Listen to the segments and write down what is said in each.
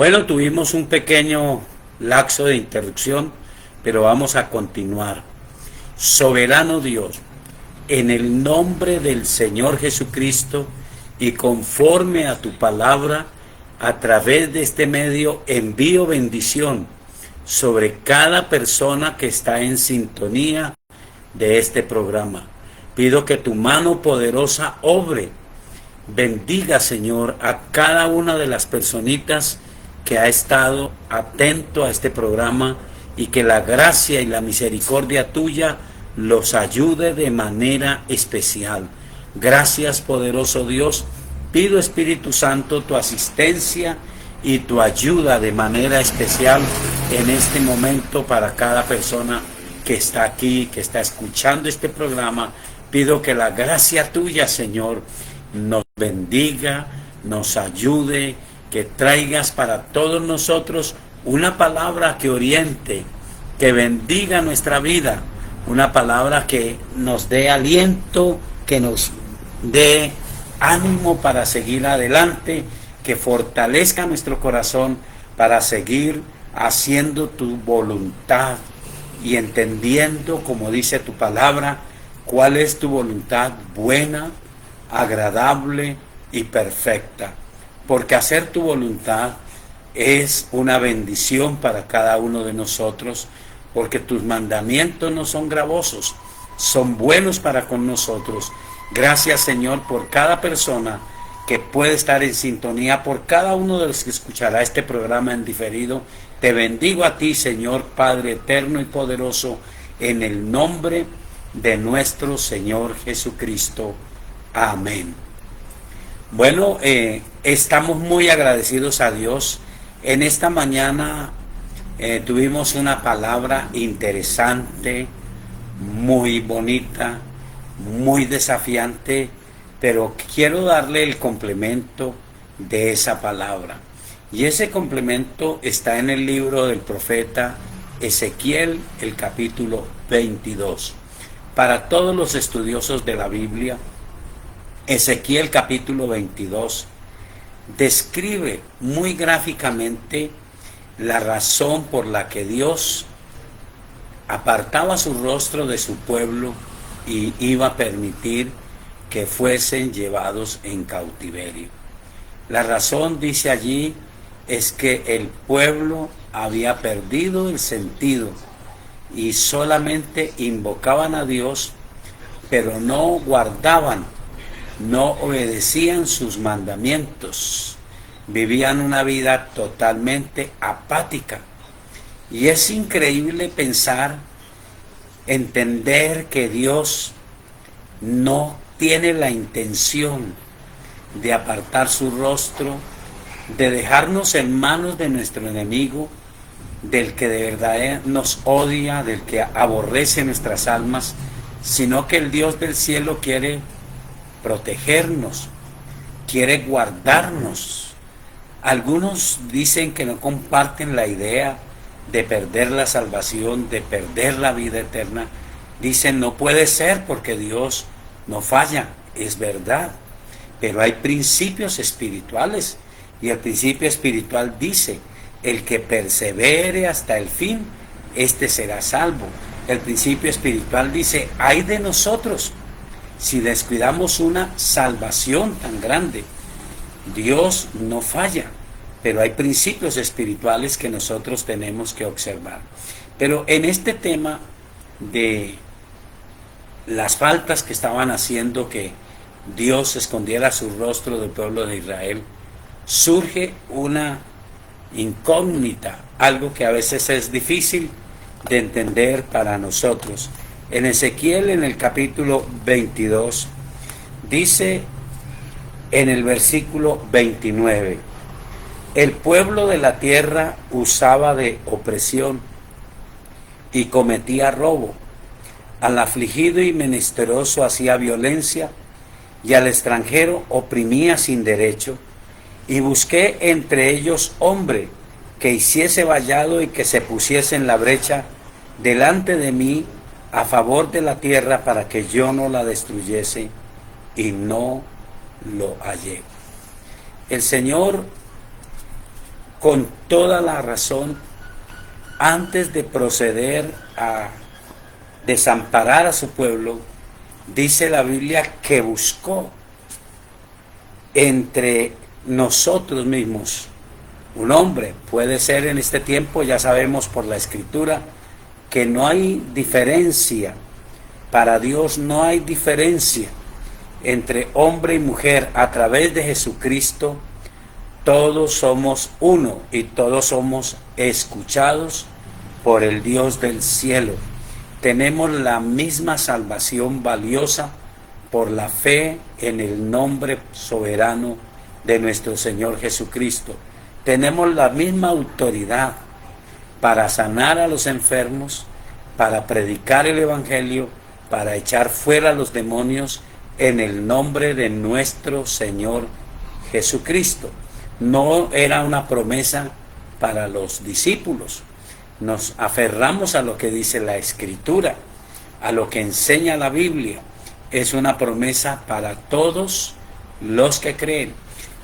Bueno, tuvimos un pequeño lapso de interrupción, pero vamos a continuar. Soberano Dios, en el nombre del Señor Jesucristo y conforme a tu palabra, a través de este medio envío bendición sobre cada persona que está en sintonía de este programa. Pido que tu mano poderosa obre. Bendiga, Señor, a cada una de las personitas que ha estado atento a este programa, y que la gracia y la misericordia tuya los ayude de manera especial. Gracias, poderoso Dios. Pido, Espíritu Santo, tu asistencia y tu ayuda de manera especial en este momento para cada persona que está aquí, que está escuchando este programa. Pido que la gracia tuya, Señor, nos bendiga, nos ayude, que traigas para todos nosotros una palabra que oriente, que bendiga nuestra vida, una palabra que nos dé aliento, que nos dé ánimo para seguir adelante, que fortalezca nuestro corazón para seguir haciendo tu voluntad y entendiendo, como dice tu palabra, cuál es tu voluntad buena, agradable y perfecta. Porque hacer tu voluntad es una bendición para cada uno de nosotros, porque tus mandamientos no son gravosos, son buenos para con nosotros. Gracias, Señor, por cada persona que puede estar en sintonía, por cada uno de los que escuchará este programa en diferido. Te bendigo a ti, Señor, Padre eterno y poderoso, en el nombre de nuestro Señor Jesucristo. Amén. Bueno, estamos muy agradecidos a Dios. En esta mañana tuvimos una palabra interesante, muy bonita, muy desafiante, pero quiero darle el complemento de esa palabra. Y ese complemento está en el libro del profeta Ezequiel, el capítulo 22. Para todos los estudiosos de la Biblia, Ezequiel capítulo 22 describe muy gráficamente la razón por la que Dios apartaba su rostro de su pueblo y iba a permitir que fuesen llevados en cautiverio. La razón, dice allí, es que el pueblo había perdido el sentido y solamente invocaban a Dios, pero no guardaban, no obedecían sus mandamientos, vivían una vida totalmente apática. Y es increíble pensar, entender que Dios no tiene la intención de apartar su rostro, de dejarnos en manos de nuestro enemigo, del que de verdad nos odia, del que aborrece nuestras almas, sino que el Dios del cielo quiere protegernos, quiere guardarnos. Algunos dicen que no comparten la idea de perder la salvación, de perder la vida eterna. Dicen, no puede ser porque Dios no falla. Es verdad, pero hay principios espirituales, y el principio espiritual dice, el que persevere hasta el fin, este será salvo. El principio espiritual dice, ay de nosotros si descuidamos una salvación tan grande. Dios no falla, pero hay principios espirituales que nosotros tenemos que observar. Pero en este tema de las faltas que estaban haciendo que Dios escondiera su rostro del pueblo de Israel, surge una incógnita, algo que a veces es difícil de entender para nosotros. En Ezequiel, en el capítulo 22, dice en el versículo 29, el pueblo de la tierra usaba de opresión y cometía robo, al afligido y menesteroso hacía violencia, y al extranjero oprimía sin derecho, y busqué entre ellos hombre que hiciese vallado y que se pusiese en la brecha delante de mí a favor de la tierra para que yo no la destruyese, y no lo hallé. El Señor con toda la razón, antes de proceder a desamparar a su pueblo, dice la Biblia que buscó entre nosotros mismos un hombre. Puede ser en este tiempo, ya sabemos por la Escritura, que no hay diferencia. Para Dios no hay diferencia entre hombre y mujer. A través de Jesucristo todos somos uno y todos somos escuchados por el Dios del cielo. Tenemos la misma salvación valiosa por la fe en el nombre soberano de nuestro Señor Jesucristo. Tenemos la misma autoridad para sanar a los enfermos, para predicar el Evangelio, para echar fuera a los demonios en el nombre de nuestro Señor Jesucristo. No era una promesa para los discípulos. Nos aferramos a lo que dice la Escritura, a lo que enseña la Biblia. Es una promesa para todos los que creen.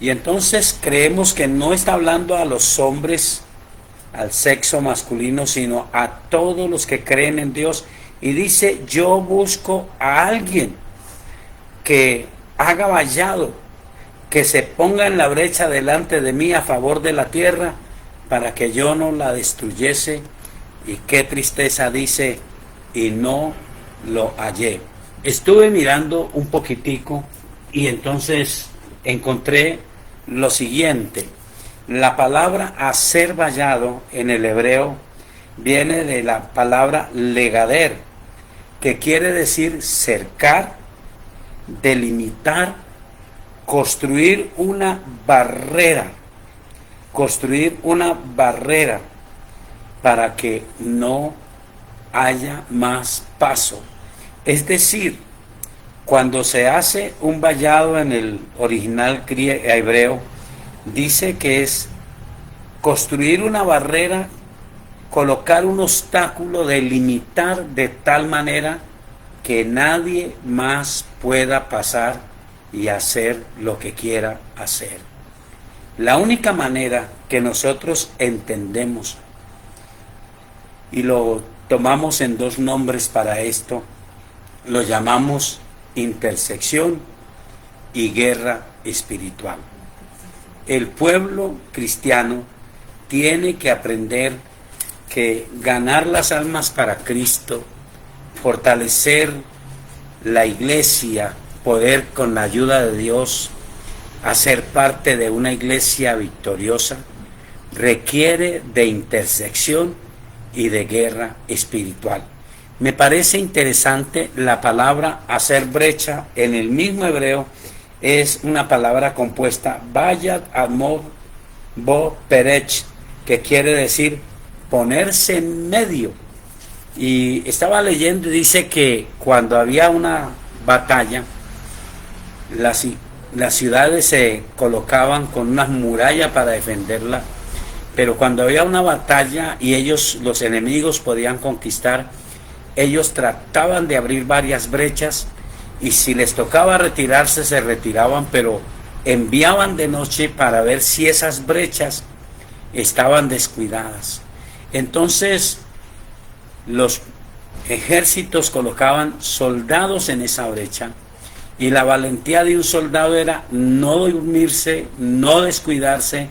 Y entonces creemos que no está hablando a los hombres, al sexo masculino, sino a todos los que creen en Dios. Y dice, yo busco a alguien que haga vallado, que se ponga en la brecha delante de mí a favor de la tierra, para que yo no la destruyese. Y qué tristeza, dice, y no lo hallé. Estuve mirando un poquitico y entonces encontré lo siguiente. La palabra hacer vallado en el hebreo viene de la palabra legader, que quiere decir cercar, delimitar, construir una barrera para que no haya más paso. Es decir, cuando se hace un vallado en el original hebreo, dice que es construir una barrera, colocar un obstáculo, delimitar de tal manera que nadie más pueda pasar y hacer lo que quiera hacer. La única manera que nosotros entendemos, y lo tomamos en dos nombres para esto, lo llamamos intersección y guerra espiritual. El pueblo cristiano tiene que aprender que ganar las almas para Cristo, fortalecer la iglesia, poder con la ayuda de Dios hacer parte de una iglesia victoriosa, requiere de intersección y de guerra espiritual. Me parece interesante la palabra hacer brecha en el mismo hebreo. Es una palabra compuesta Bayat Amor Bo Perech, que quiere decir ponerse en medio. Y estaba leyendo y dice que cuando había una batalla, las ciudades se colocaban con unas murallas para defenderla, pero cuando había una batalla y los enemigos podían conquistar, ellos trataban de abrir varias brechas, y si les tocaba retirarse, se retiraban, pero enviaban de noche para ver si esas brechas estaban descuidadas. Entonces los ejércitos colocaban soldados en esa brecha, y la valentía de un soldado era no dormirse, no descuidarse,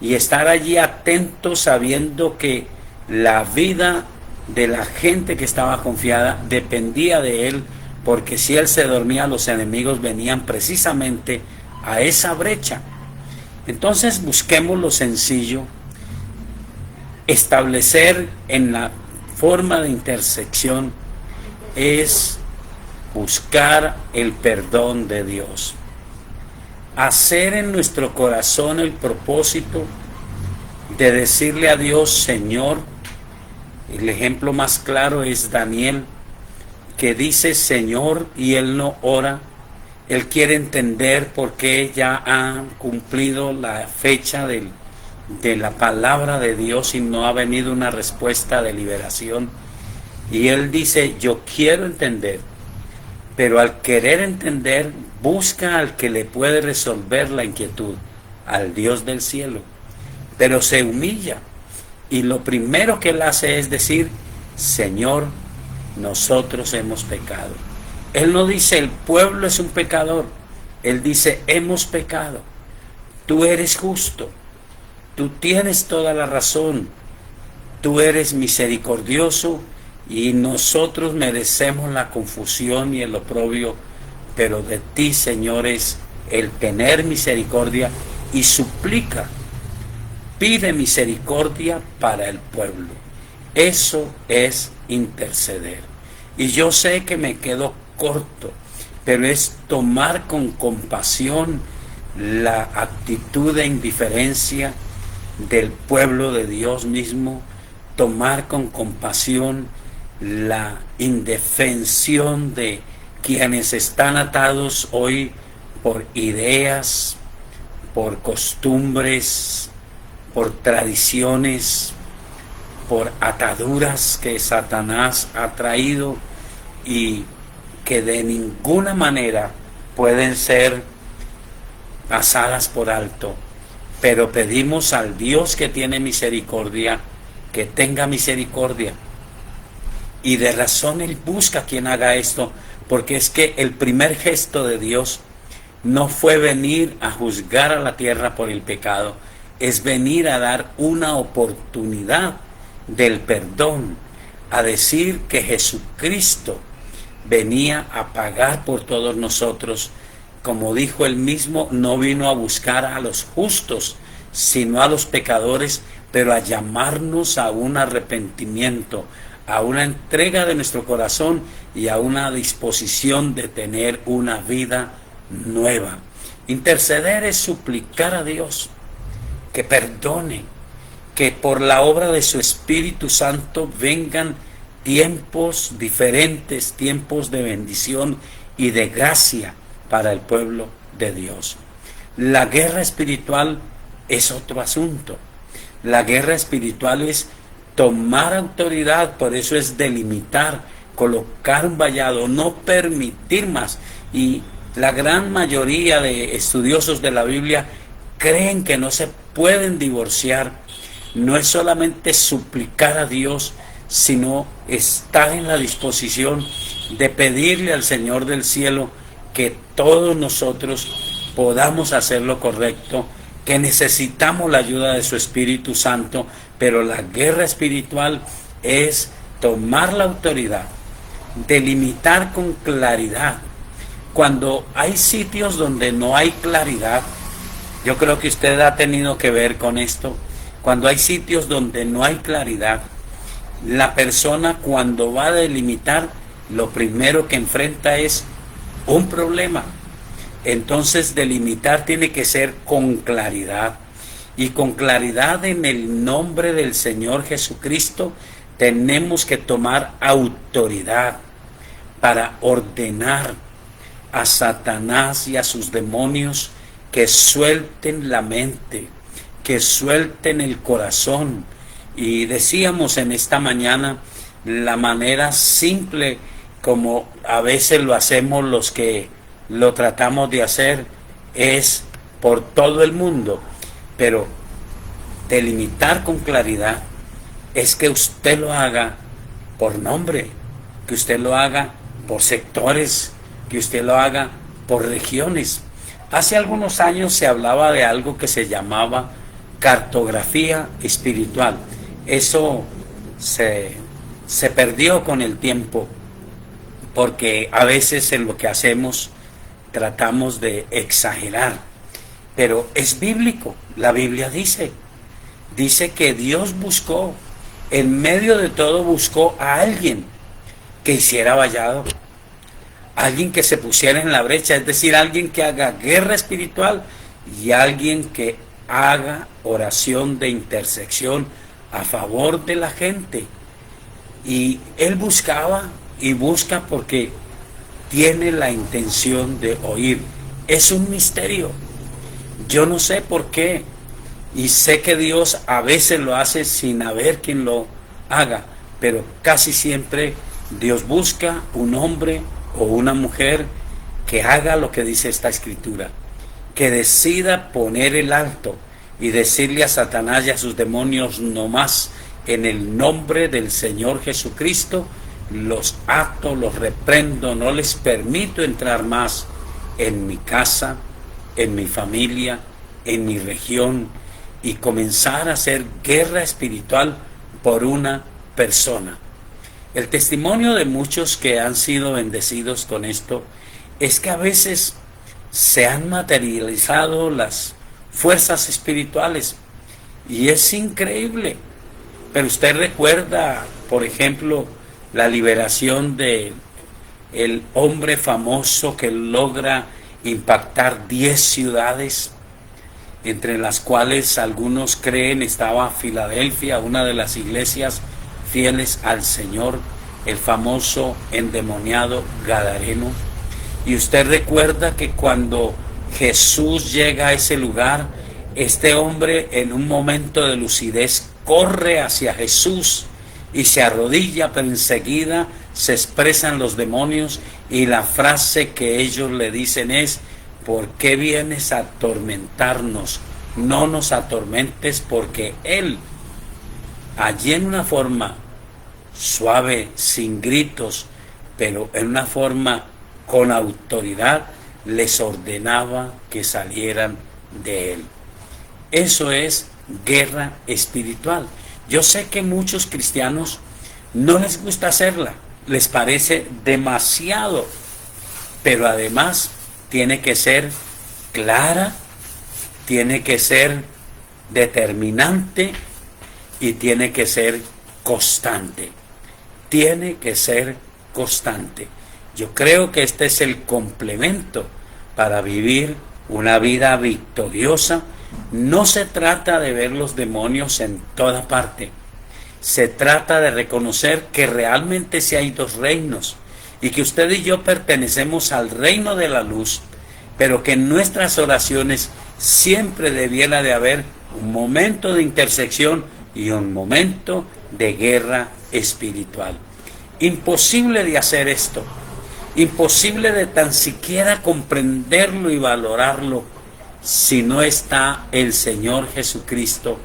y estar allí atento, sabiendo que la vida de la gente que estaba confiada dependía de él, porque si él se dormía, los enemigos venían precisamente a esa brecha. Entonces busquemos lo sencillo, establecer en la forma de intersección es buscar el perdón de Dios, hacer en nuestro corazón el propósito de decirle a Dios, Señor. El ejemplo más claro es Daniel, que dice Señor y él no ora. Él quiere entender por qué ya han cumplido la fecha de la palabra de Dios y no ha venido una respuesta de liberación. Y él dice, yo quiero entender, pero al querer entender, busca al que le puede resolver la inquietud, al Dios del cielo. pero se humilla. Y lo primero que él hace es decir, Señor, nosotros hemos pecado. Él no dice el pueblo es un pecador, él dice hemos pecado. Tú eres justo, tú tienes toda la razón, tú eres misericordioso y nosotros merecemos la confusión y el oprobio, pero de ti, Señor, es el tener misericordia y suplica, pide misericordia para el pueblo. Eso es interceder. Y yo sé que me quedo corto, pero es tomar con compasión la actitud de indiferencia del pueblo de Dios mismo, tomar con compasión la indefensión de quienes están atados hoy por ideas, por costumbres, por tradiciones, por ataduras que Satanás ha traído y que de ninguna manera pueden ser pasadas por alto. Pero pedimos al Dios que tiene misericordia, que tenga misericordia. Y de razón Él busca quien haga esto, porque es que el primer gesto de Dios no fue venir a juzgar a la tierra por el pecado, es venir a dar una oportunidad del perdón, a decir que Jesucristo venía a pagar por todos nosotros. Como dijo él mismo, no vino a buscar a los justos, sino a los pecadores, pero a llamarnos a un arrepentimiento, a una entrega de nuestro corazón y a una disposición de tener una vida nueva. Interceder es suplicar a Dios que perdone, que por la obra de su Espíritu Santo vengan tiempos diferentes, tiempos de bendición y de gracia para el pueblo de Dios. La guerra espiritual es otro asunto. La guerra espiritual es tomar autoridad, por eso es delimitar, colocar un vallado, no permitir más. Y la gran mayoría de estudiosos de la Biblia creen que no se pueden divorciar. No es solamente suplicar a Dios, sino estar en la disposición de pedirle al Señor del cielo que todos nosotros podamos hacer lo correcto, que necesitamos la ayuda de su Espíritu Santo, pero la guerra espiritual es tomar la autoridad, delimitar con claridad. Cuando hay sitios donde no hay claridad, yo creo que usted ha tenido que ver con esto, cuando hay sitios donde no hay claridad, la persona cuando va a delimitar, lo primero que enfrenta es un problema. Entonces delimitar tiene que ser con claridad, y con claridad en el nombre del Señor Jesucristo tenemos que tomar autoridad para ordenar a Satanás y a sus demonios que suelten la mente, que suelten el corazón. Y decíamos en esta mañana la manera simple como a veces lo hacemos los que lo tratamos de hacer es por todo el mundo, pero delimitar con claridad es que usted lo haga por nombre, que usted lo haga por sectores, que usted lo haga por regiones. Hace algunos años se hablaba de algo que se llamaba cartografía espiritual. Eso se perdió con el tiempo, porque a veces en lo que hacemos tratamos de exagerar, pero es bíblico. La Biblia dice que Dios buscó, en medio de todo buscó a alguien que hiciera vallado, alguien que se pusiera en la brecha, es decir, alguien que haga guerra espiritual y alguien que haga oración de intersección a favor de la gente. Y él buscaba y busca porque tiene la intención de oír. Es un misterio. Yo no sé por qué, y sé que Dios a veces lo hace sin haber quien lo haga, pero casi siempre Dios busca un hombre o una mujer que haga lo que dice esta escritura, que decida poner el alto, y decirle a Satanás y a sus demonios: no más, en el nombre del Señor Jesucristo, los ato, los reprendo, no les permito entrar más en mi casa, en mi familia, en mi región, y comenzar a hacer guerra espiritual por una persona. El testimonio de muchos que han sido bendecidos con esto es que a veces se han materializado las fuerzas espirituales y es increíble. Pero usted recuerda, por ejemplo, la liberación de el hombre famoso que logra impactar 10 ciudades, entre las cuales algunos creen estaba Filadelfia, una de las iglesias fieles al Señor, el famoso endemoniado Gadareno. Y usted recuerda que cuando Jesús llega a ese lugar, este hombre en un momento de lucidez corre hacia Jesús y se arrodilla, pero enseguida se expresan los demonios y la frase que ellos le dicen es: ¿por qué vienes a atormentarnos? No nos atormentes, porque él, allí en una forma suave, sin gritos, pero en una forma con autoridad, les ordenaba que salieran de él. Eso es guerra espiritual. Yo sé que muchos cristianos no les gusta hacerla, les parece demasiado, pero además tiene que ser clara, tiene que ser determinante y tiene que ser constante. Tiene que ser constante. Yo creo que este es el complemento para vivir una vida victoriosa. No se trata de ver los demonios en toda parte. Se trata de reconocer que realmente sí hay dos reinos y que usted y yo pertenecemos al reino de la luz, pero que en nuestras oraciones siempre debiera de haber un momento de intersección y un momento de guerra espiritual. Imposible de hacer esto, imposible de tan siquiera comprenderlo y valorarlo si no está el Señor Jesucristo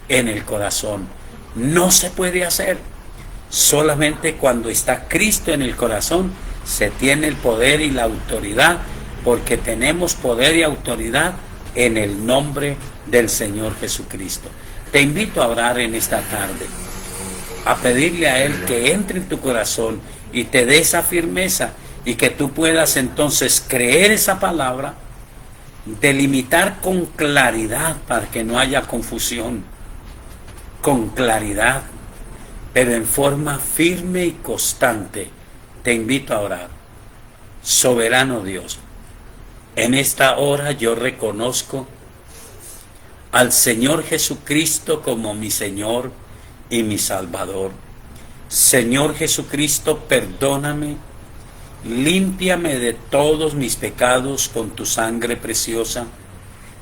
en el corazón. No se puede hacer. Solamente cuando está Cristo en el corazón se tiene el poder y la autoridad, porque tenemos poder y autoridad en el nombre del Señor Jesucristo. Te invito a orar en esta tarde, a pedirle a Él que entre en tu corazón y te dé esa firmeza, y que tú puedas entonces creer esa palabra, delimitar con claridad para que no haya confusión, con claridad, pero en forma firme y constante. Te invito a orar. Soberano Dios, en esta hora yo reconozco al Señor Jesucristo como mi Señor y mi Salvador. Señor Jesucristo, perdóname, límpiame de todos mis pecados con tu sangre preciosa.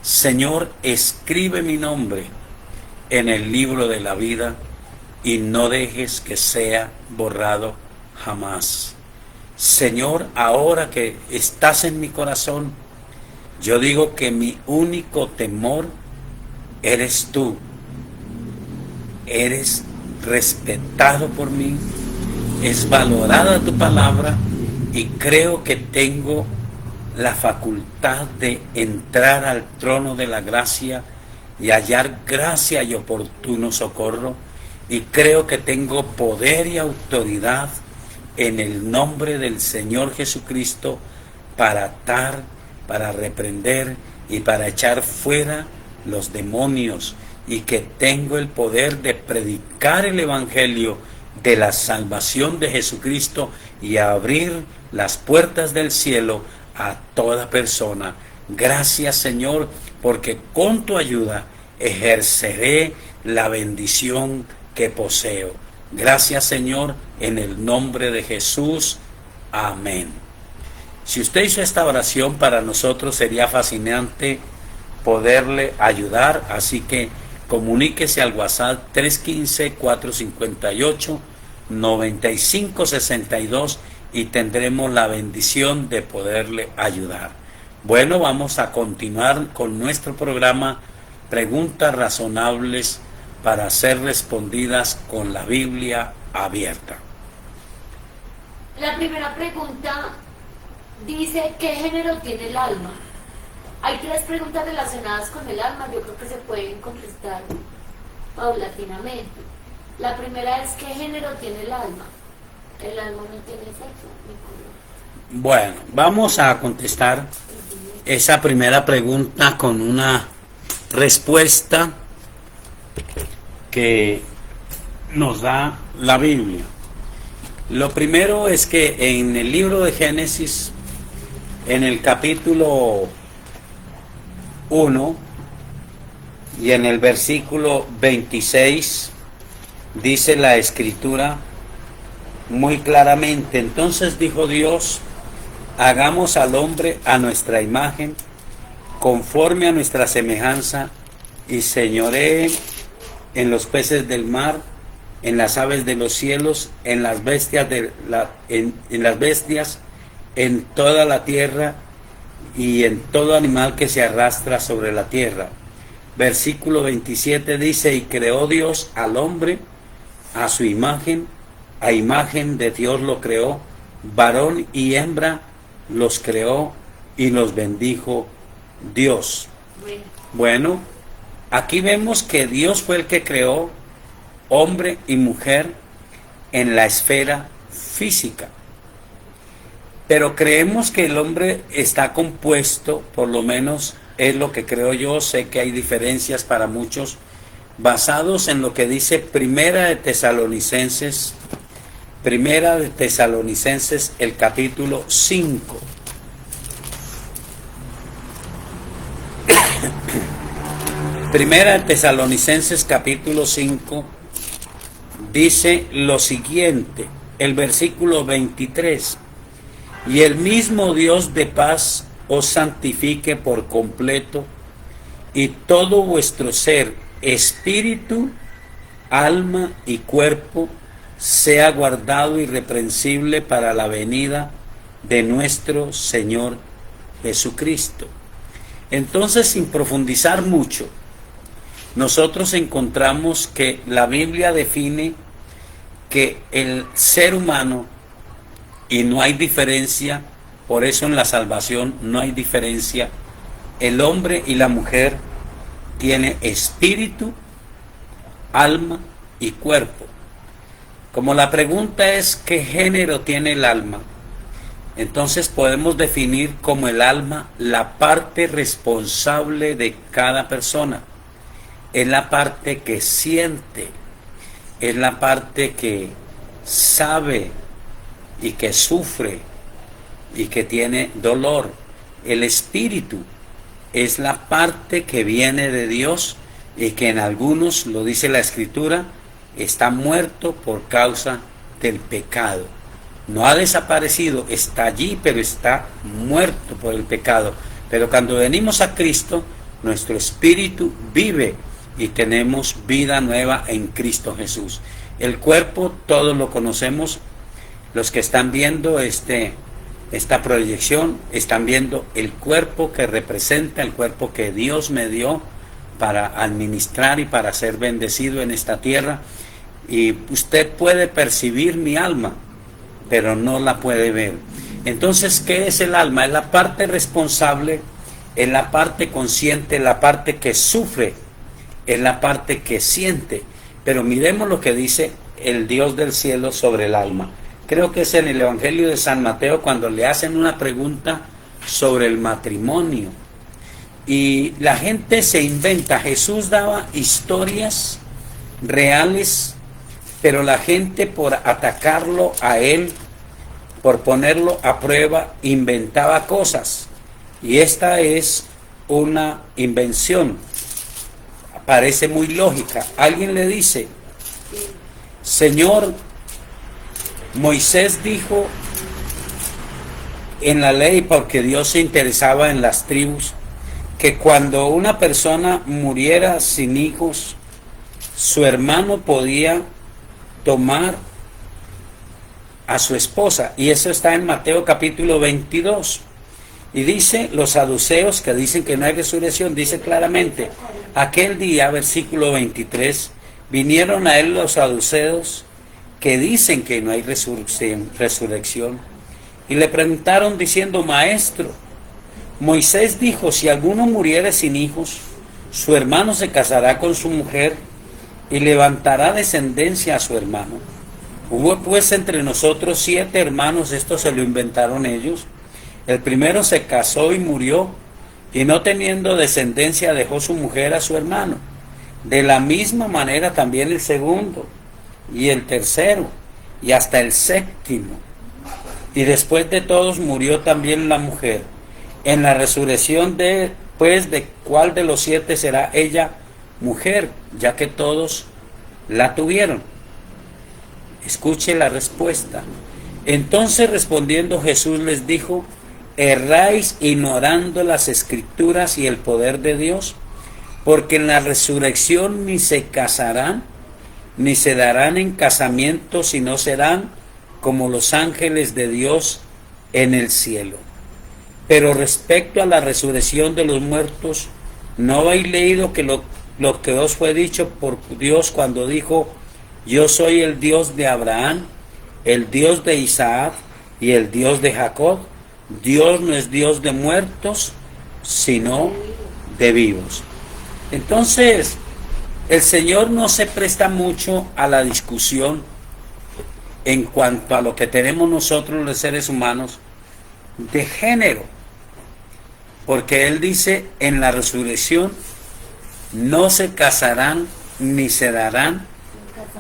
Señor, escribe mi nombre en el libro de la vida y no dejes que sea borrado jamás. Señor, ahora que estás en mi corazón, yo digo que mi único temor eres tú. Eres respetado por mí, es valorada tu palabra, y creo que tengo la facultad de entrar al trono de la gracia y hallar gracia y oportuno socorro, y creo que tengo poder y autoridad en el nombre del Señor Jesucristo para atar, para reprender y para echar fuera los demonios, y que tengo el poder de predicar el evangelio de la salvación de Jesucristo y abrir las puertas del cielo a toda persona. Gracias, Señor, porque con tu ayuda ejerceré la bendición que poseo. Gracias, Señor, en el nombre de Jesús. Amén. Si usted hizo esta oración, para nosotros sería fascinante poderle ayudar, así que comuníquese al WhatsApp 315-458-9562 y tendremos la bendición de poderle ayudar. Bueno, vamos a continuar con nuestro programa preguntas razonables para ser respondidas con la Biblia abierta. La primera pregunta dice, ¿qué género tiene el alma? Hay 3 preguntas relacionadas con el alma, yo creo que se pueden contestar paulatinamente. La primera es, ¿qué género tiene el alma? El alma no tiene sexo ni color. Bueno, vamos a contestar esa primera pregunta con una respuesta que nos da la Biblia. Lo primero es que en el libro de Génesis, en el capítulo 1 y en el versículo 26, dice la Escritura muy claramente: entonces dijo Dios, hagamos al hombre a nuestra imagen, conforme a nuestra semejanza, y señoree en los peces del mar, en las aves de los cielos, en las bestias en toda la tierra y en todo animal que se arrastra sobre la tierra. Versículo 27 dice: y creó Dios al hombre a su imagen, a imagen de Dios lo creó, varón y hembra los creó y los bendijo Dios. Bueno, aquí vemos que Dios fue el que creó hombre y mujer en la esfera física. Pero creemos que el hombre está compuesto, por lo menos es lo que creo yo, sé que hay diferencias para muchos, basados en lo que dice Primera de Tesalonicenses, el capítulo 5. Primera de Tesalonicenses capítulo 5 dice lo siguiente, el versículo 23: y el mismo Dios de paz os santifique por completo, y todo vuestro ser, espíritu, alma y cuerpo, sea guardado irreprensible para la venida de nuestro Señor Jesucristo. Entonces, sin profundizar mucho, nosotros encontramos que la Biblia define que el ser humano, y no hay diferencia, por eso en la salvación no hay diferencia, el hombre y la mujer tiene espíritu, alma y cuerpo. Como la pregunta es ¿qué género tiene el alma? Entonces podemos definir como el alma la parte responsable de cada persona. Es la parte que siente, es la parte que sabe y que sufre y que tiene dolor. El espíritu es la parte que viene de Dios y que en algunos, lo dice la Escritura, está muerto por causa del pecado. No ha desaparecido, está allí, pero está muerto por el pecado. Pero cuando venimos a Cristo, nuestro espíritu vive y tenemos vida nueva en Cristo Jesús. El cuerpo, todos lo conocemos. Los que están viendo esta proyección, están viendo el cuerpo que representa, el cuerpo que Dios me dio para administrar y para ser bendecido en esta tierra. Y usted puede percibir mi alma, pero no la puede ver. Entonces, ¿qué es el alma? Es la parte responsable, es la parte consciente, es la parte que sufre, es la parte que siente. Pero miremos lo que dice el Dios del cielo sobre el alma. Creo que es en el Evangelio de San Mateo cuando le hacen una pregunta sobre el matrimonio. Y la gente se inventa. Jesús daba historias reales, pero la gente, por atacarlo a él, por ponerlo a prueba, inventaba cosas. Y esta es una invención. Parece muy lógica. Alguien le dice: Señor, Moisés dijo en la ley, porque Dios se interesaba en las tribus, que cuando una persona muriera sin hijos, su hermano podía tomar a su esposa, y eso está en Mateo capítulo 22. Y dice los saduceos que dicen que no hay resurrección, dice claramente, aquel día, versículo 23, vinieron a él los saduceos que dicen que no hay resurrección, y le preguntaron diciendo, maestro, Moisés dijo, si alguno muriere sin hijos, su hermano se casará con su mujer y levantará descendencia a su hermano. Hubo pues entre nosotros 7 hermanos, esto se lo inventaron ellos. El primero se casó y murió, y no teniendo descendencia dejó su mujer a su hermano. De la misma manera también el segundo, y el tercero, y hasta el séptimo. Y después de todos murió también la mujer. En la resurrección de cuál de los 7 será ella mujer, ya que todos la tuvieron. Escuche la respuesta. Entonces respondiendo Jesús les dijo, erráis ignorando las escrituras y el poder de Dios, porque en la resurrección ni se casarán, ni se darán en casamiento, sino serán como los ángeles de Dios en el cielo. Pero respecto a la resurrección de los muertos, ¿no habéis leído que lo que os fue dicho por Dios cuando dijo, yo soy el Dios de Abraham, el Dios de Isaac y el Dios de Jacob? Dios no es Dios de muertos, sino de vivos. Entonces, el Señor no se presta mucho a la discusión en cuanto a lo que tenemos nosotros los seres humanos de género, porque Él dice en la resurrección no se casarán ni se darán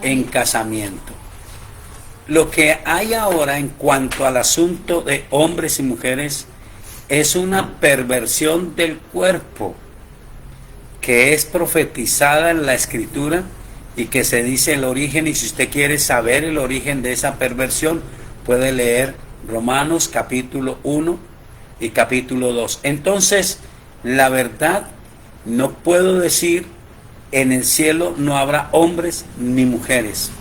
en casamiento. Lo que hay ahora en cuanto al asunto de hombres y mujeres es una perversión del cuerpo que es profetizada en la Escritura y que se dice el origen, y si usted quiere saber el origen de esa perversión, puede leer Romanos capítulo 1 y capítulo 2. Entonces, la verdad, no puedo decir en el cielo no habrá hombres ni mujeres.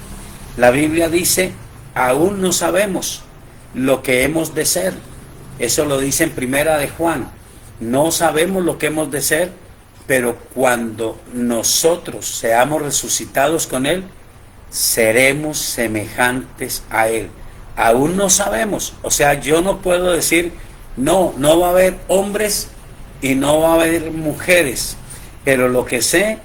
La Biblia dice, aún no sabemos lo que hemos de ser. Eso lo dice en Primera de Juan. No sabemos lo que hemos de ser, pero cuando nosotros seamos resucitados con Él, seremos semejantes a Él. Aún no sabemos. O sea, yo no puedo decir, no va a haber hombres y no va a haber mujeres. Pero lo que sé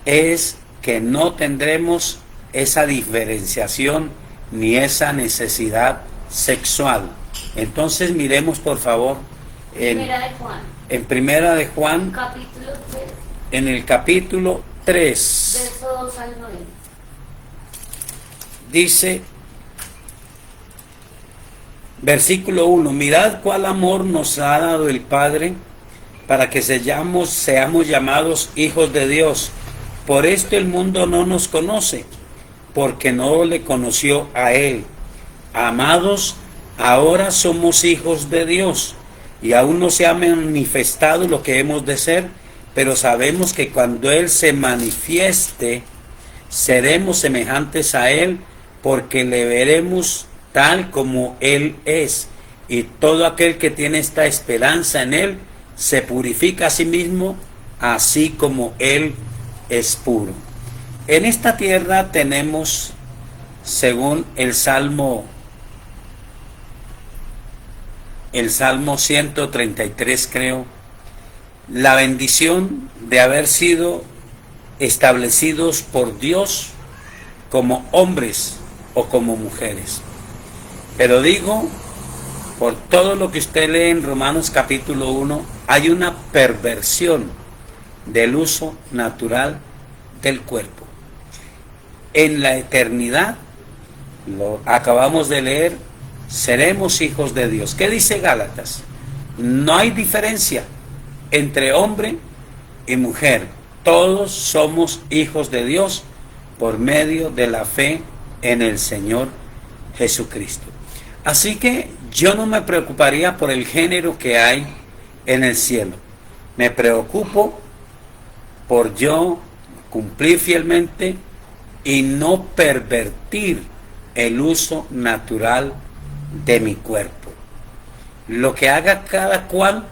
es que no tendremos esa diferenciación ni esa necesidad sexual. Entonces miremos por favor en Primera de Juan, capítulo 3, en el capítulo 3, verso 2 al 9. Dice, versículo 1, mirad cuál amor nos ha dado el Padre para que seamos llamados hijos de Dios. Por esto el mundo no nos conoce, porque no le conoció a Él. Amados, ahora somos hijos de Dios, y aún no se ha manifestado lo que hemos de ser, pero sabemos que cuando Él se manifieste, seremos semejantes a Él, porque le veremos tal como Él es. Y todo aquel que tiene esta esperanza en Él, se purifica a sí mismo, así como Él es puro. En esta tierra tenemos, según el Salmo 133, creo, la bendición de haber sido establecidos por Dios como hombres o como mujeres. Pero digo, por todo lo que usted lee en Romanos capítulo 1, hay una perversión del uso natural del cuerpo. En la eternidad, lo acabamos de leer, seremos hijos de Dios. ¿Qué dice Gálatas? No hay diferencia entre hombre y mujer. Todos somos hijos de Dios por medio de la fe en el Señor Jesucristo. Así que yo no me preocuparía por el género que hay en el cielo. Me preocupo por yo cumplir fielmente y no pervertir el uso natural de mi cuerpo. Lo que haga cada cual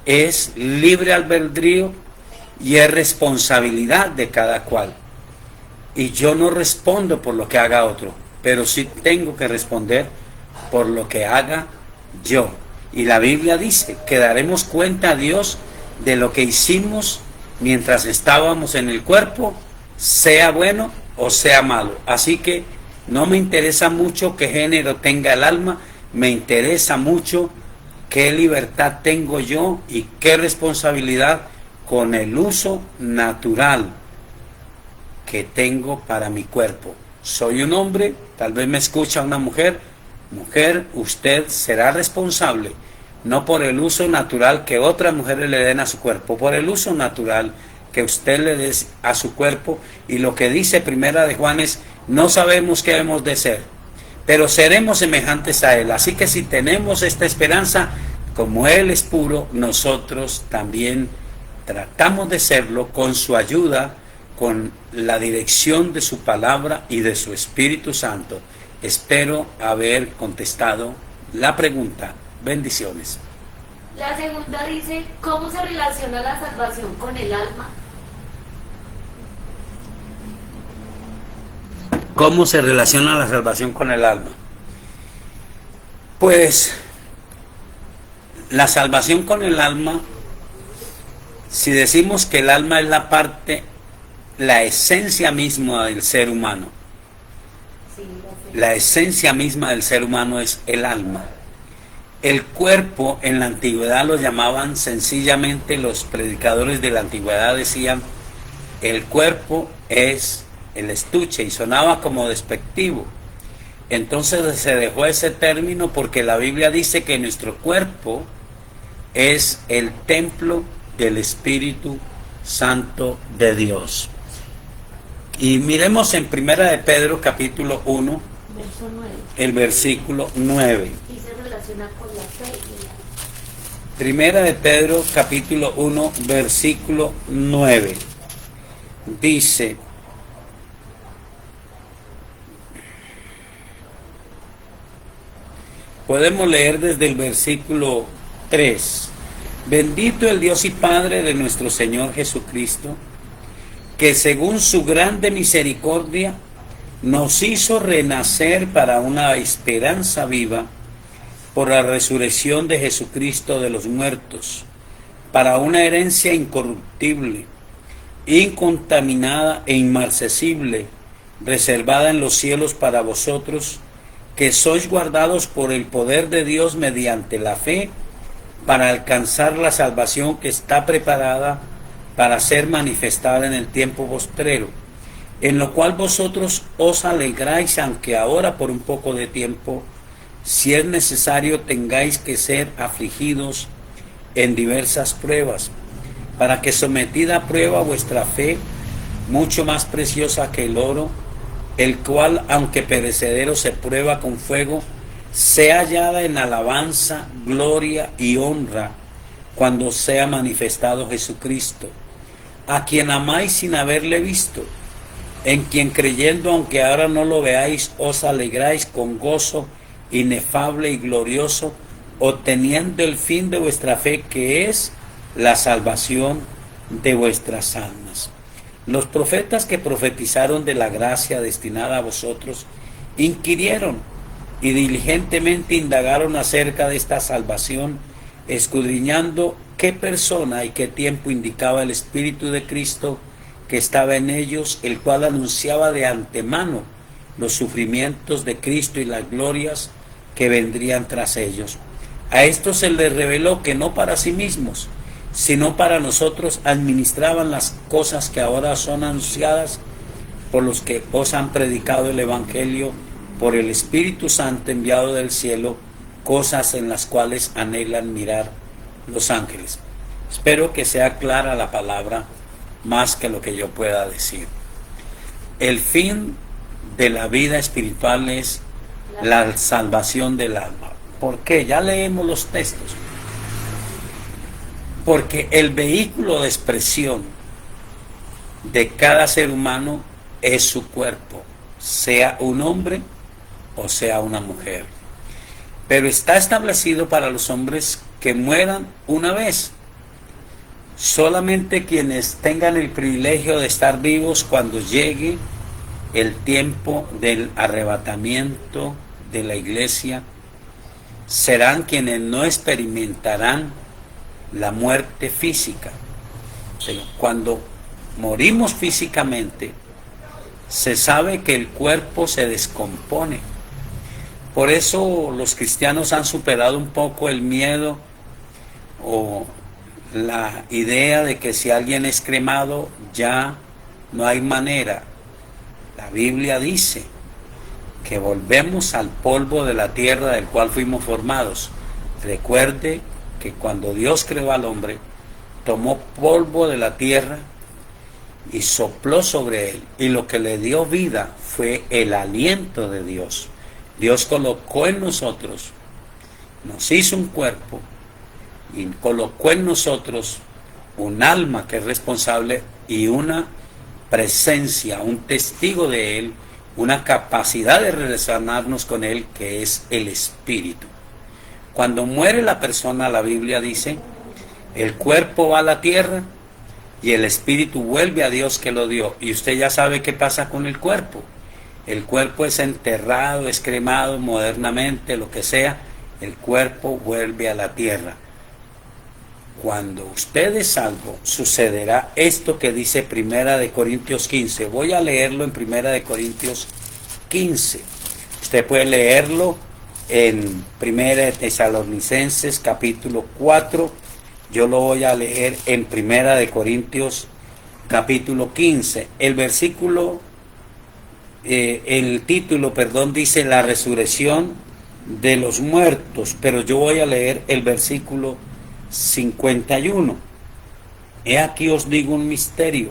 es libre albedrío y es responsabilidad de cada cual. Y yo no respondo por lo que haga otro, pero sí tengo que responder por lo que haga yo. Y la Biblia dice que daremos cuenta a Dios de lo que hicimos mientras estábamos en el cuerpo, sea bueno o sea malo. Así que no me interesa mucho qué género tenga el alma, me interesa mucho qué libertad tengo yo y qué responsabilidad con el uso natural que tengo para mi cuerpo. Soy un hombre, tal vez me escucha una mujer. Mujer, usted será responsable, no por el uso natural que otras mujeres le den a su cuerpo, por el uso natural que usted le dé a su cuerpo. Y lo que dice Primera de Juan es, no sabemos qué hemos de ser, pero seremos semejantes a Él. Así que si tenemos esta esperanza, como Él es puro, nosotros también tratamos de serlo con su ayuda, con la dirección de su palabra y de su Espíritu Santo. Espero haber contestado la pregunta. Bendiciones. La segunda dice, ¿cómo se relaciona la salvación con el alma? ¿Cómo se relaciona la salvación con el alma? Pues la salvación con el alma, si decimos que el alma es la parte, la esencia misma del ser humano, la esencia misma del ser humano es el alma. El cuerpo en la antigüedad lo llamaban sencillamente, los predicadores de la antigüedad decían, el cuerpo es el estuche, y sonaba como despectivo. Entonces se dejó ese término porque la Biblia dice que nuestro cuerpo es el templo del Espíritu Santo de Dios. Y miremos en Primera de Pedro capítulo 1, Verso 9. el versículo 9. Y se relaciona con la fe y la... Primera de Pedro capítulo 1 versículo 9. Dice, podemos leer desde el versículo 3. Bendito el Dios y Padre de nuestro Señor Jesucristo, que según su grande misericordia nos hizo renacer para una esperanza viva por la resurrección de Jesucristo de los muertos, para una herencia incorruptible, incontaminada e inmarcesible, reservada en los cielos para vosotros, que sois guardados por el poder de Dios mediante la fe, para alcanzar la salvación que está preparada para ser manifestada en el tiempo postrero, en lo cual vosotros os alegráis, aunque ahora por un poco de tiempo, si es necesario, tengáis que ser afligidos en diversas pruebas, para que sometida a prueba vuestra fe, mucho más preciosa que el oro, el cual, aunque perecedero, se prueba con fuego, sea hallada en alabanza, gloria y honra, cuando sea manifestado Jesucristo, a quien amáis sin haberle visto, en quien creyendo, aunque ahora no lo veáis, os alegráis con gozo inefable y glorioso, obteniendo el fin de vuestra fe, que es la salvación de vuestras almas. Los profetas que profetizaron de la gracia destinada a vosotros, inquirieron y diligentemente indagaron acerca de esta salvación, escudriñando qué persona y qué tiempo indicaba el Espíritu de Cristo que estaba en ellos, el cual anunciaba de antemano los sufrimientos de Cristo y las glorias que vendrían tras ellos. A estos se les reveló que no para sí mismos, sino para nosotros administraban las cosas que ahora son anunciadas por los que os han predicado el Evangelio por el Espíritu Santo enviado del cielo, cosas en las cuales anhelan mirar los ángeles. Espero que sea clara la palabra más que lo que yo pueda decir. El fin de la vida espiritual es la salvación del alma. ¿Por qué? Ya leemos los textos. Porque el vehículo de expresión de cada ser humano es su cuerpo, sea un hombre o sea una mujer. Pero está establecido para los hombres que mueran una vez Solamente quienes tengan el privilegio de estar vivos cuando llegue el tiempo del arrebatamiento de la iglesia serán quienes no experimentarán la muerte física. Pero cuando morimos físicamente, se sabe que el cuerpo se descompone. Por eso los cristianos han superado un poco el miedo o la idea de que si alguien es cremado ya no hay manera. La Biblia dice que volvemos al polvo de la tierra del cual fuimos formados. Recuerde que cuando Dios creó al hombre, tomó polvo de la tierra y sopló sobre él, y lo que le dio vida fue el aliento de Dios. Dios colocó en nosotros, nos hizo un cuerpo y colocó en nosotros un alma que es responsable y una presencia, un testigo de Él, una capacidad de relacionarnos con Él, que es el Espíritu. Cuando muere la persona, la Biblia dice, el cuerpo va a la tierra y el Espíritu vuelve a Dios que lo dio. Y usted ya sabe qué pasa con el cuerpo. El cuerpo es enterrado, es cremado modernamente, lo que sea, el cuerpo vuelve a la tierra. Cuando usted es salvo, sucederá esto que dice Primera de Corintios 15. Voy a leerlo en Primera de Corintios 15. Usted puede leerlo en Primera de Tesalonicenses capítulo 4. Yo lo voy a leer en Primera de Corintios capítulo 15. El versículo, el título, dice la resurrección de los muertos, pero yo voy a leer el versículo 51. He aquí os digo un misterio: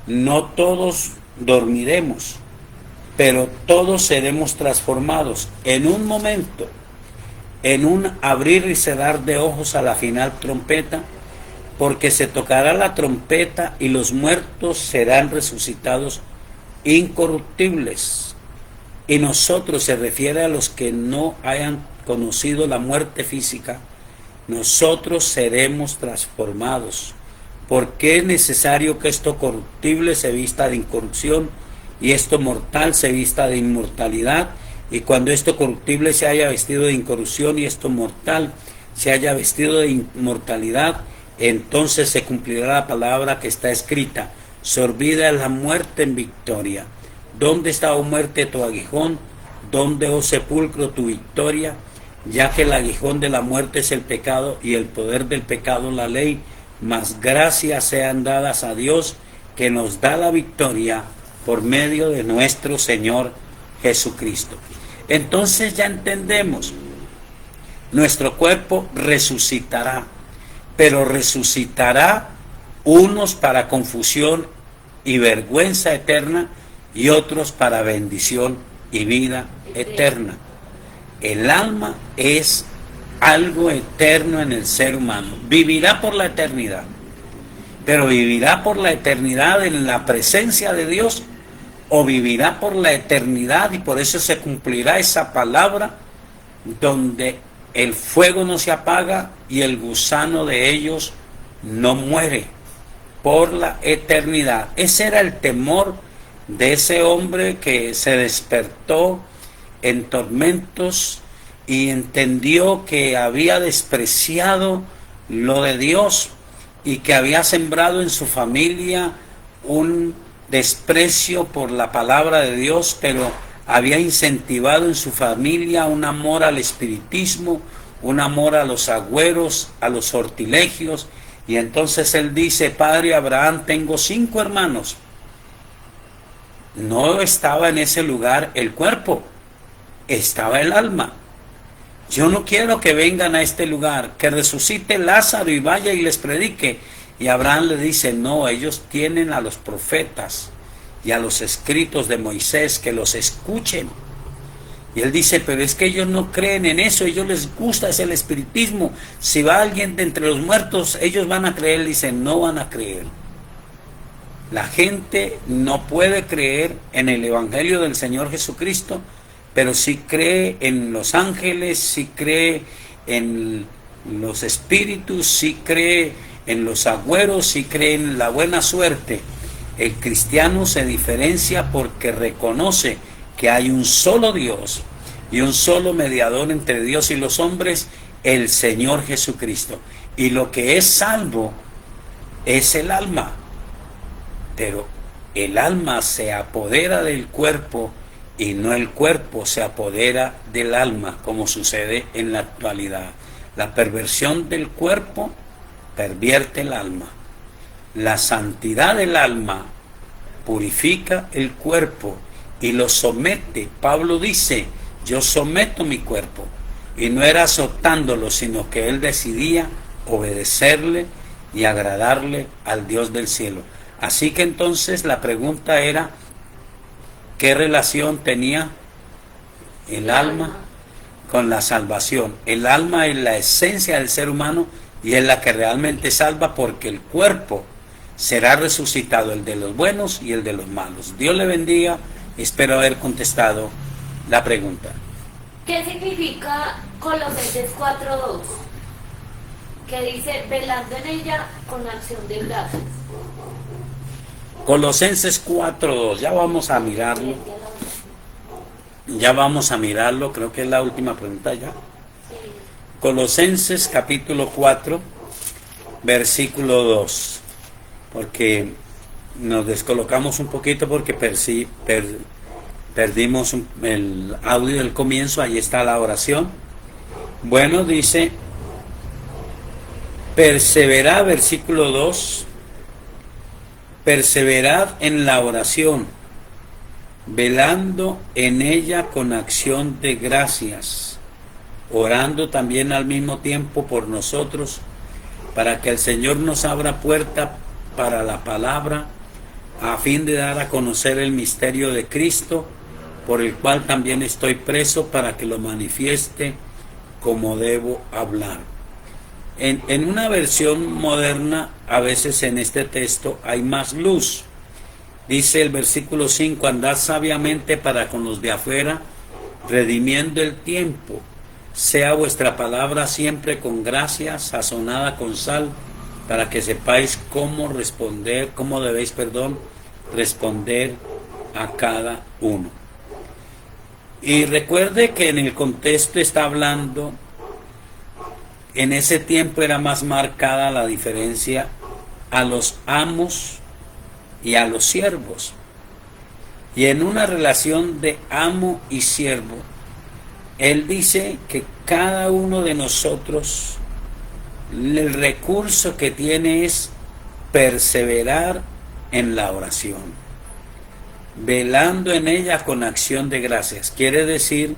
no todos dormiremos, pero todos seremos transformados en un momento, en un abrir y cerrar de ojos a la final trompeta, porque se tocará la trompeta y los muertos serán resucitados incorruptibles. Y nosotros, se refiere a los que no hayan conocido la muerte física, nosotros seremos transformados, porque es necesario que esto corruptible se vista de incorrupción y esto mortal se vista de inmortalidad. Y cuando esto corruptible se haya vestido de incorrupción y esto mortal se haya vestido de inmortalidad, entonces se cumplirá la palabra que está escrita: sorbida es la muerte en victoria. ¿Dónde está, oh muerte, tu aguijón? ¿Dónde, oh sepulcro, tu victoria? Ya que el aguijón de la muerte es el pecado y el poder del pecado la ley, mas gracias sean dadas a Dios, que nos da la victoria por medio de nuestro Señor Jesucristo. Entonces ya entendemos, nuestro cuerpo resucitará, pero resucitará unos para confusión y vergüenza eterna y otros para bendición y vida eterna. El alma es algo eterno en el ser humano. Vivirá por la eternidad, pero vivirá por la eternidad en la presencia de Dios, o vivirá por la eternidad, y por eso se cumplirá esa palabra, donde el fuego no se apaga y el gusano de ellos no muere, por la eternidad. Ese era el temor de ese hombre que se despertó en tormentos y entendió que había despreciado lo de Dios y que había sembrado en su familia un desprecio por la palabra de Dios, pero había incentivado en su familia un amor al espiritismo, un amor a los agüeros, a los sortilegios. Y entonces él dice: Padre Abraham, tengo 5 hermanos. No estaba en ese lugar el cuerpo, estaba el alma. Yo no quiero que vengan a este lugar, que resucite Lázaro y vaya y les predique. Y Abraham le dice: no, ellos tienen a los profetas y a los escritos de Moisés, que los escuchen. Y él dice: pero es que ellos no creen en eso, ellos les gusta, es el espiritismo. Si va alguien de entre los muertos, ellos van a creer. Él dice: no van a creer. La gente no puede creer en el Evangelio del Señor Jesucristo, pero sí cree en los ángeles, sí cree en los espíritus, sí cree En los agüeros sí creen la buena suerte. El cristiano se diferencia porque reconoce que hay un solo Dios y un solo mediador entre Dios y los hombres, el Señor Jesucristo. Y lo que es salvo es el alma. Pero el alma se apodera del cuerpo y no el cuerpo se apodera del alma, como sucede en la actualidad. La perversión del cuerpo pervierte el alma. La santidad del alma purifica el cuerpo y lo somete. Pablo dice, yo someto mi cuerpo. Y no era azotándolo, sino que él decidía obedecerle y agradarle al Dios del cielo. Así que entonces la pregunta era, ¿qué relación tenía el alma con la salvación? El alma es la esencia del ser humano y es la que realmente salva, porque el cuerpo será resucitado, el de los buenos y el de los malos. Dios le bendiga, espero haber contestado la pregunta. ¿Qué significa Colosenses 4:2? Que dice, velando en ella con acción de gracias. Colosenses 4:2, ya vamos a mirarlo. Ya vamos a mirarlo, creo que es la última pregunta ya. Colosenses capítulo 4, versículo 2. Porque nos descolocamos un poquito porque perdimos el audio del comienzo. Ahí está la oración. Bueno, dice, perseverad, versículo 2, perseverad en la oración, velando en ella con acción de gracias, orando también al mismo tiempo por nosotros, para que el Señor nos abra puerta para la palabra, a fin de dar a conocer el misterio de Cristo, por el cual también estoy preso, para que lo manifieste como debo hablar. En una versión moderna, a veces en este texto hay más luz. Dice el versículo 5, andad sabiamente para con los de afuera, redimiendo el tiempo. Sea vuestra palabra siempre con gracia, sazonada con sal, para que sepáis cómo debéis responder a cada uno. Y recuerde que en el contexto está hablando, en ese tiempo era más marcada la diferencia a los amos y a los siervos. Y en una relación de amo y siervo, él dice que cada uno de nosotros, el recurso que tiene es perseverar en la oración, velando en ella con acción de gracias. Quiere decir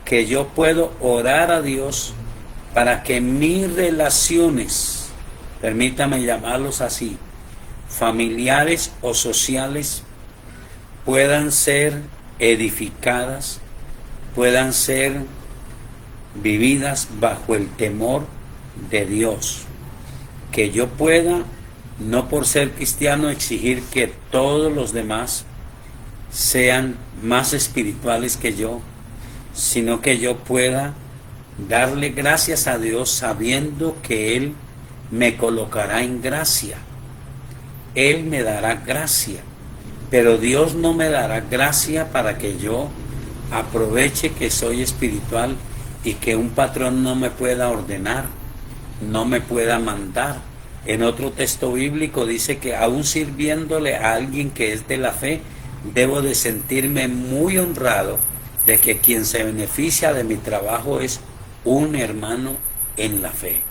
que yo puedo orar a Dios para que mis relaciones, permítame llamarlos así, familiares o sociales, puedan ser edificadas, puedan ser vividas bajo el temor de Dios. Que yo pueda, no por ser cristiano, exigir que todos los demás sean más espirituales que yo, sino que yo pueda darle gracias a Dios sabiendo que Él me colocará en gracia. Él me dará gracia, pero Dios no me dará gracia para que yo aproveche que soy espiritual y que un patrón no me pueda ordenar, no me pueda mandar. En otro texto bíblico dice que aún sirviéndole a alguien que es de la fe, debo de sentirme muy honrado de que quien se beneficia de mi trabajo es un hermano en la fe.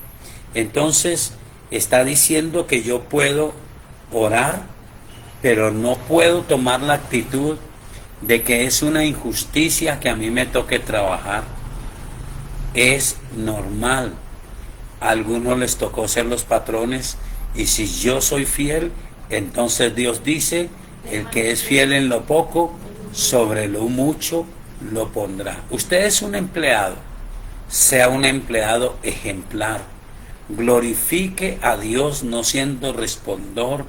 Entonces está diciendo que yo puedo orar, pero no puedo tomar la actitud de que es una injusticia que a mí me toque trabajar. Es normal. A algunos les tocó ser los patrones, y si yo soy fiel, entonces Dios dice, el que es fiel en lo poco, sobre lo mucho lo pondrá. Usted es un empleado, sea un empleado ejemplar. Glorifique a Dios no siendo respondor,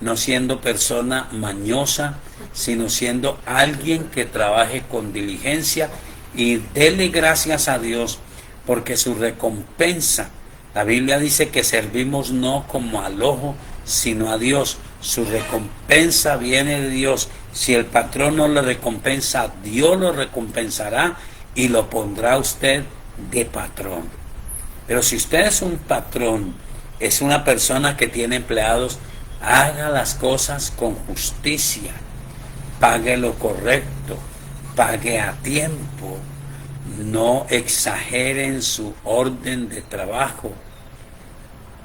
no siendo persona mañosa, sino siendo alguien que trabaje con diligencia, y dele gracias a Dios porque su recompensa La Biblia dice que servimos no como al ojo, sino a Dios. Su recompensa viene de Dios. Si el patrón no le recompensa, Dios lo recompensará y lo pondrá usted de patrón. Pero si usted es un patrón, es una persona que tiene empleados, haga las cosas con justicia, pague lo correcto, pague a tiempo, no exagere en su orden de trabajo,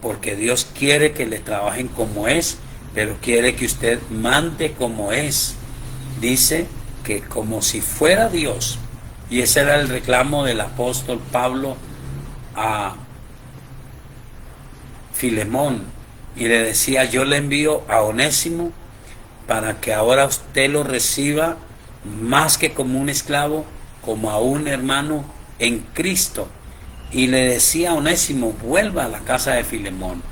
porque Dios quiere que le trabajen como es, pero quiere que usted mande como es. Dice que como si fuera Dios, y ese era el reclamo del apóstol Pablo a Filemón, y le decía: yo le envío a Onésimo para que ahora usted lo reciba más que como un esclavo, como a un hermano en Cristo. Y le decía a Onésimo: vuelva a la casa de Filemón,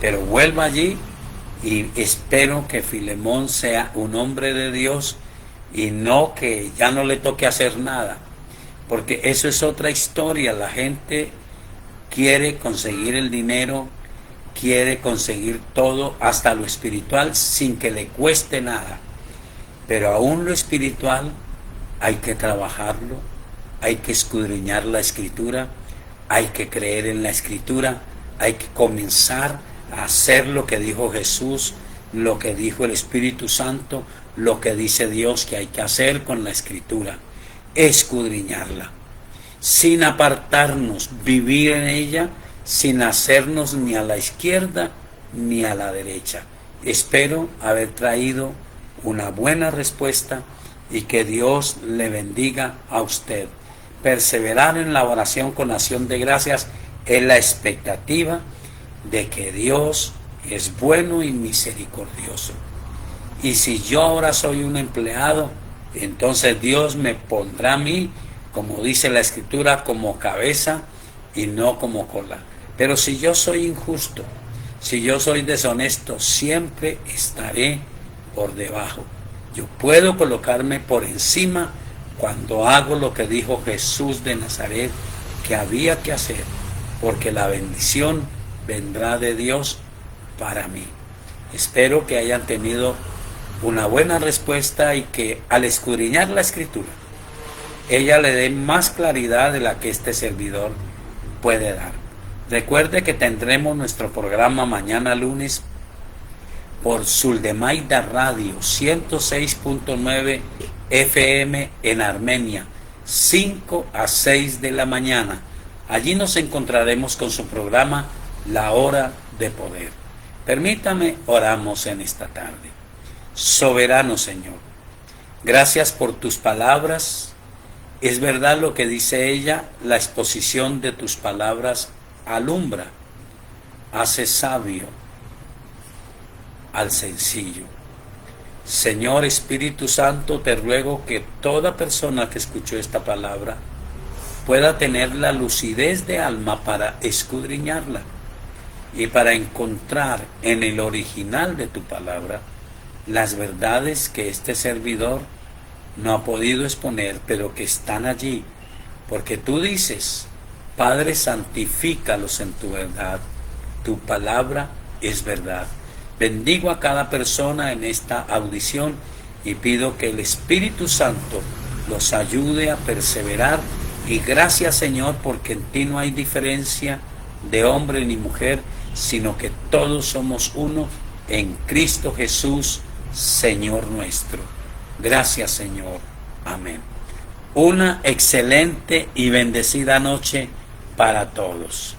pero vuelva allí, y espero que Filemón sea un hombre de Dios y no que ya no le toque hacer nada, porque eso es otra historia. La gente quiere conseguir el dinero, quiere conseguir todo, hasta lo espiritual, sin que le cueste nada. Pero aún lo espiritual hay que trabajarlo, hay que escudriñar la Escritura, hay que creer en la Escritura, hay que comenzar a hacer lo que dijo Jesús, lo que dijo el Espíritu Santo, lo que dice Dios que hay que hacer con la Escritura, escudriñarla, sin apartarnos, vivir en ella, sin hacernos ni a la izquierda ni a la derecha. Espero haber traído una buena respuesta y que Dios le bendiga a usted. Perseverar en la oración con acción de gracias es la expectativa de que Dios es bueno y misericordioso. Y si yo ahora soy un empleado, entonces Dios me pondrá a mí, como dice la Escritura, como cabeza y no como cola. Pero si yo soy injusto, si yo soy deshonesto, siempre estaré por debajo. Yo puedo colocarme por encima cuando hago lo que dijo Jesús de Nazaret que había que hacer, porque la bendición vendrá de Dios para mí. Espero que hayan tenido una buena respuesta y que al escudriñar la Escritura, ella le dé más claridad de la que este servidor puede dar. Recuerde que tendremos nuestro programa mañana lunes por Suldemaida Radio 106.9 FM en Armenia, 5 a 6 de la mañana. Allí nos encontraremos con su programa La Hora de Poder. Permítame, oramos en esta tarde. Soberano Señor, gracias por tus palabras. Es verdad lo que dice ella, la exposición de tus palabras alumbra, hace sabio al sencillo. Señor Espíritu Santo, te ruego que toda persona que escuchó esta palabra pueda tener la lucidez de alma para escudriñarla y para encontrar en el original de tu palabra las verdades que este servidor no ha podido exponer, pero que están allí, porque tú dices: Padre, santifícalos en tu verdad, tu palabra es verdad. Bendigo a cada persona en esta audición y pido que el Espíritu Santo los ayude a perseverar. Y gracias, Señor, porque en ti no hay diferencia de hombre ni mujer, sino que todos somos uno en Cristo Jesús, Señor nuestro. Gracias, Señor. Amén. Una excelente y bendecida noche para todos.